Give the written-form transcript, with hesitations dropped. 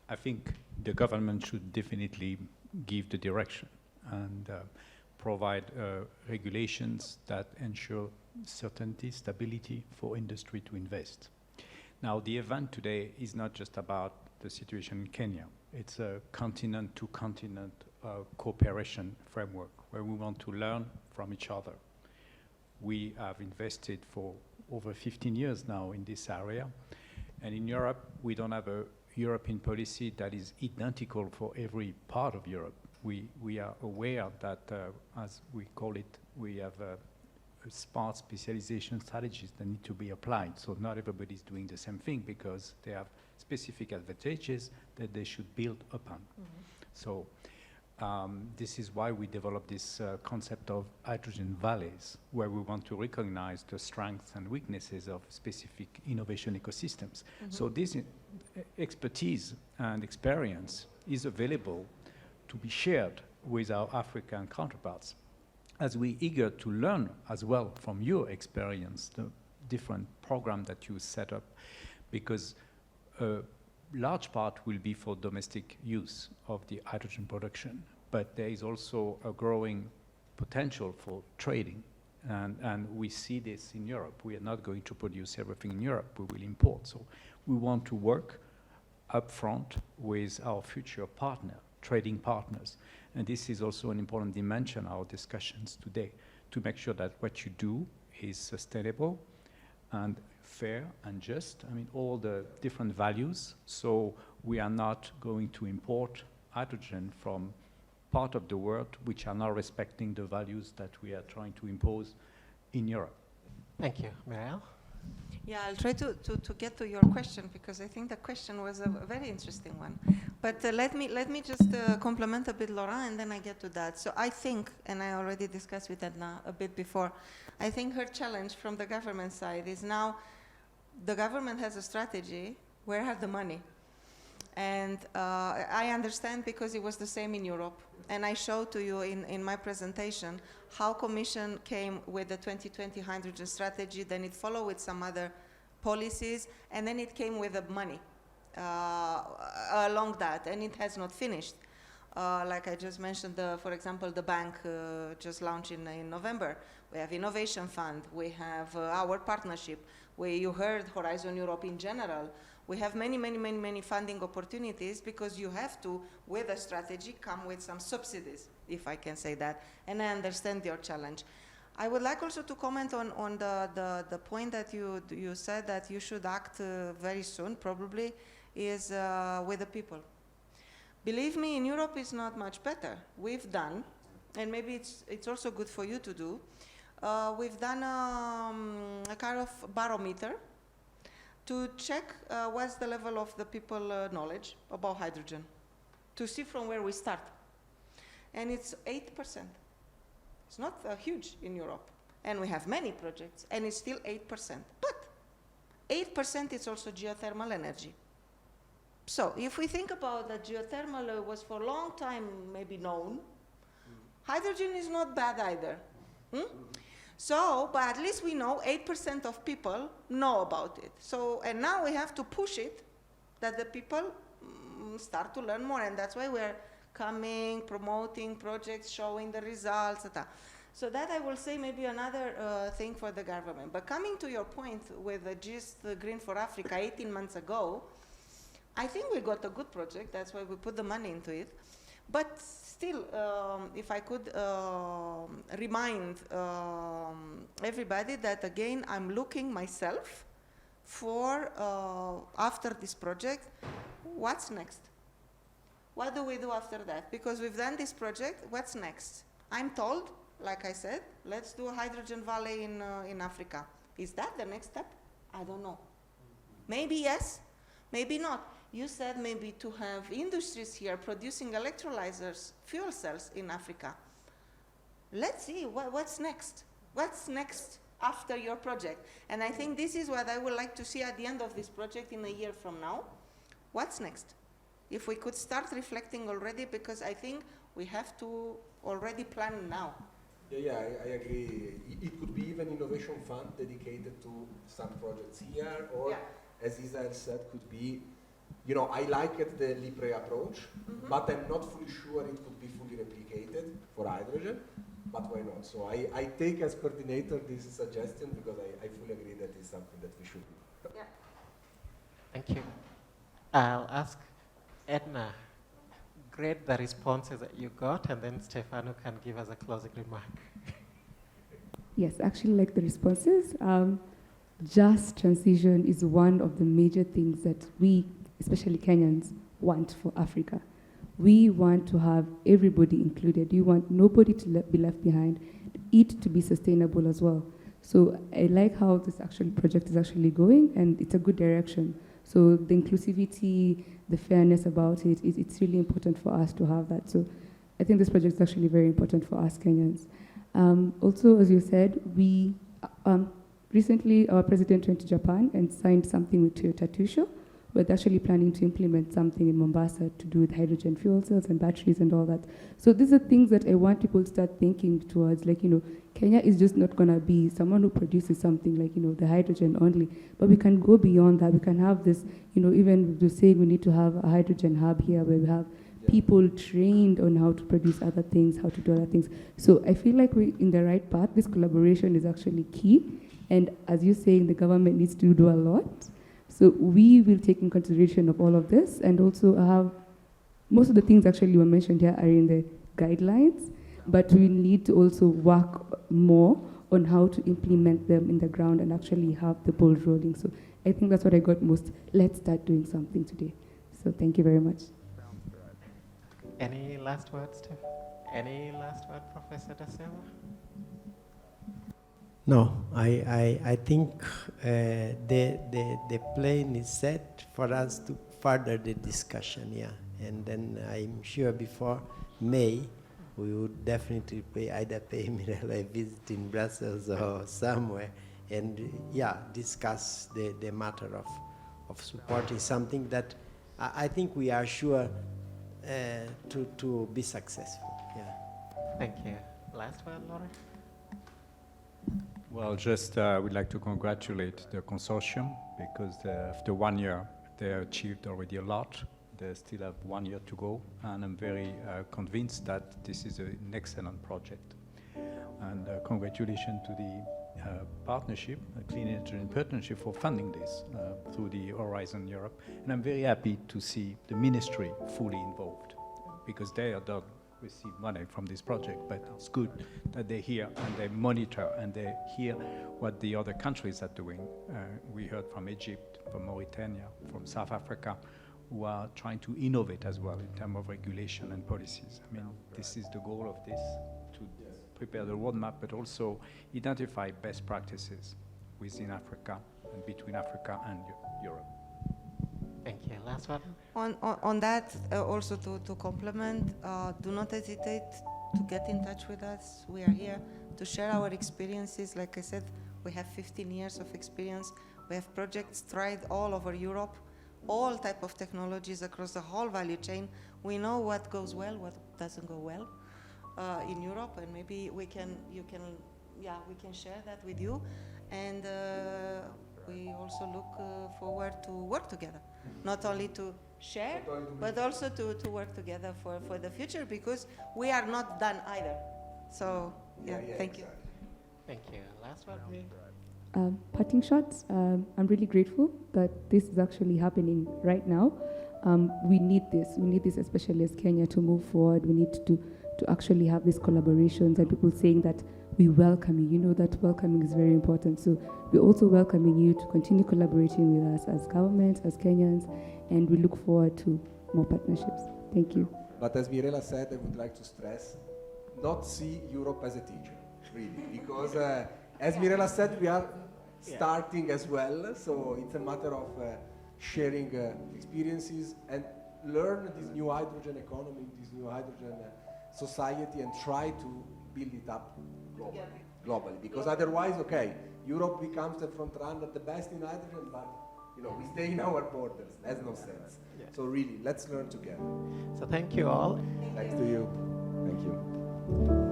I think the government should definitely give the direction and provide regulations that ensure certainty, stability for industry to invest. Now, the event today is not just about the situation in Kenya. It's a continent-to-continent cooperation framework where we want to learn from each other. We have invested for over 15 years now in this area. And in Europe, we don't have a European policy that is identical for every part of Europe. We are aware that, as we call it, we have smart specialization strategies that need to be applied. So not everybody is doing the same thing because they have specific advantages that they should build upon. Mm-hmm. So this is why we developed this concept of hydrogen valleys, where we want to recognize the strengths and weaknesses of specific innovation ecosystems. Mm-hmm. So this expertise and experience is available to be shared with our African counterparts, as we're eager to learn as well from your experience, the different program that you set up, because a large part will be for domestic use of the hydrogen production, but there is also a growing potential for trading, and we see this in Europe. We are not going to produce everything in Europe, we will import. So we want to work upfront with our future trading partners. And this is also an important dimension of our discussions today, to make sure that what you do is sustainable and fair and just. I mean, all the different values. So we are not going to import hydrogen from part of the world which are not respecting the values that we are trying to impose in Europe. Thank you. Marielle? Yeah, I'll try to get to your question, because I think the question was a very interesting one. But let me just complement a bit Laurent, and then I get to that. So I think, and I already discussed with Edna a bit before, I think her challenge from the government side is now the government has a strategy, where are the money? And I understand, because it was the same in Europe. And I showed to you in my presentation how Commission came with the 2020 hydrogen strategy, then it followed with some other policies, and then it came with the money along that, and it has not finished. Like I just mentioned, for example, the bank just launched in November. We have Innovation Fund, we have our partnership, you heard Horizon Europe in general. We have many funding opportunities, because you have to, with a strategy, come with some subsidies, if I can say that. And I understand your challenge. I would like also to comment on the point that you said that you should act very soon, probably, is with the people. Believe me, in Europe it's not much better. We've done, and maybe it's also good for you to do, we've done a kind of barometer to check what's the level of the people knowledge about hydrogen, to see from where we start. And it's 8%. It's not huge in Europe. And we have many projects, and it's still 8%. But 8% is also geothermal energy. So if we think about that, geothermal was for a long time maybe known, hydrogen is not bad either. So, but at least we know 8% of people know about it. So, and now we have to push it, that the people start to learn more, and that's why we're coming, promoting projects, showing the results, etc. So that, I will say, maybe another thing for the government. But coming to your point with the JUST-GREEN for Africa 18 months ago, I think we got a good project, that's why we put the money into it. But still, if I could remind everybody that, again, I'm looking myself for, after this project, what's next? What do we do after that? Because we've done this project, what's next? I'm told, like I said, let's do a hydrogen valley in Africa. Is that the next step? I don't know. Maybe yes, maybe not. You said maybe to have industries here producing electrolyzers, fuel cells in Africa. Let's see, what's next? What's next after your project? And I think this is what I would like to see at the end of this project in a year from now. What's next? If we could start reflecting already, because I think we have to already plan now. Yeah, I agree. It could be even innovation fund dedicated to some projects here, or, as Israel said, could be you know, I like it, the Libre approach, but I'm not fully sure it could be fully replicated for hydrogen, but why not? So I take as coordinator this suggestion because I fully agree that it's something that we should do. Yeah. Thank you. I'll ask Edna, grade the responses that you got, and then Stefano can give us a closing remark. Yes, I actually like the responses. Just transition is one of the major things that we, especially Kenyans, want for Africa. We want to have everybody included. We want nobody to be left behind, it to be sustainable as well. So I like how this project is actually going, and it's a good direction. So the inclusivity, the fairness about it, it's really important for us to have that. So I think this project is actually very important for us Kenyans. Also, as you said, we recently our president went to Japan and signed something with Toyota Tsusho. We're actually planning to implement something in Mombasa to do with hydrogen fuel cells and batteries and all that. So these are things that I want people to start thinking towards, like, you know, Kenya is just not gonna be someone who produces something like, you know, the hydrogen only, but we can go beyond that. We can have this, you know, even to say we need to have a hydrogen hub here where we have people trained on how to produce other things, how to do other things. So I feel like we're in the right path. This collaboration is actually key. And as you're saying, the government needs to do a lot. So we will take in consideration of all of this, and also have, most of the things actually were mentioned here are in the guidelines, but we need to also work more on how to implement them in the ground and actually have the ball rolling. So I think that's what I got most. Let's start doing something today. So thank you very much. Any last words, Steph? Any last word, Professor Da Silva? No, I think the plane is set for us to further the discussion, yeah. And then I'm sure before May, we would definitely either pay Mirella a visit in Brussels or somewhere, and yeah, discuss the matter of supporting something that I think we are sure to be successful, yeah. Thank you. Last word, Laura? Well, just we'd like to congratulate the consortium because after 1 year, they achieved already a lot. They still have 1 year to go, and I'm very convinced that this is an excellent project. And congratulations to the partnership, the Clean Energy Partnership, for funding this through the Horizon Europe. And I'm very happy to see the ministry fully involved, because they don't receive money from this project, but it's good that they're here and they monitor and they hear what the other countries are doing. We heard from Egypt, from Mauritania, from South Africa, who are trying to innovate as well in terms of regulation and policies. I mean, this is the goal of this, to prepare the roadmap, but also identify best practices within Africa and between Africa and Europe. Thank you. Last one? On that, also to complement, do not hesitate to get in touch with us. We are here to share our experiences. Like I said, we have 15 years of experience. We have projects tried all over Europe, all type of technologies across the whole value chain. We know what goes well, what doesn't go well in Europe, and maybe we can share that with you. And we also look forward to work together, not only to share, but also to work together for the future, because we are not done either. So, thank you. Thank you. Last one, please. Parting shots. I'm really grateful that this is actually happening right now. We need this. We need this, especially as Kenya, to move forward. We need to actually have these collaborations and people saying that we welcome you. You know that welcoming is very important. So we're also welcoming you to continue collaborating with us as government, as Kenyans, and we look forward to more partnerships. Thank you. But as Mirella said, I would like to stress, not see Europe as a teacher, really, because as Mirella said, we are starting as well, so it's a matter of sharing experiences and learn this new hydrogen economy, this new hydrogen society, and try to build it up globally. Because otherwise, okay, Europe becomes the front runner, the best in hydrogen, but you know, we stay in our borders. Has no sense. So really, let's learn together. So thank you all. Thanks to you. Thank you.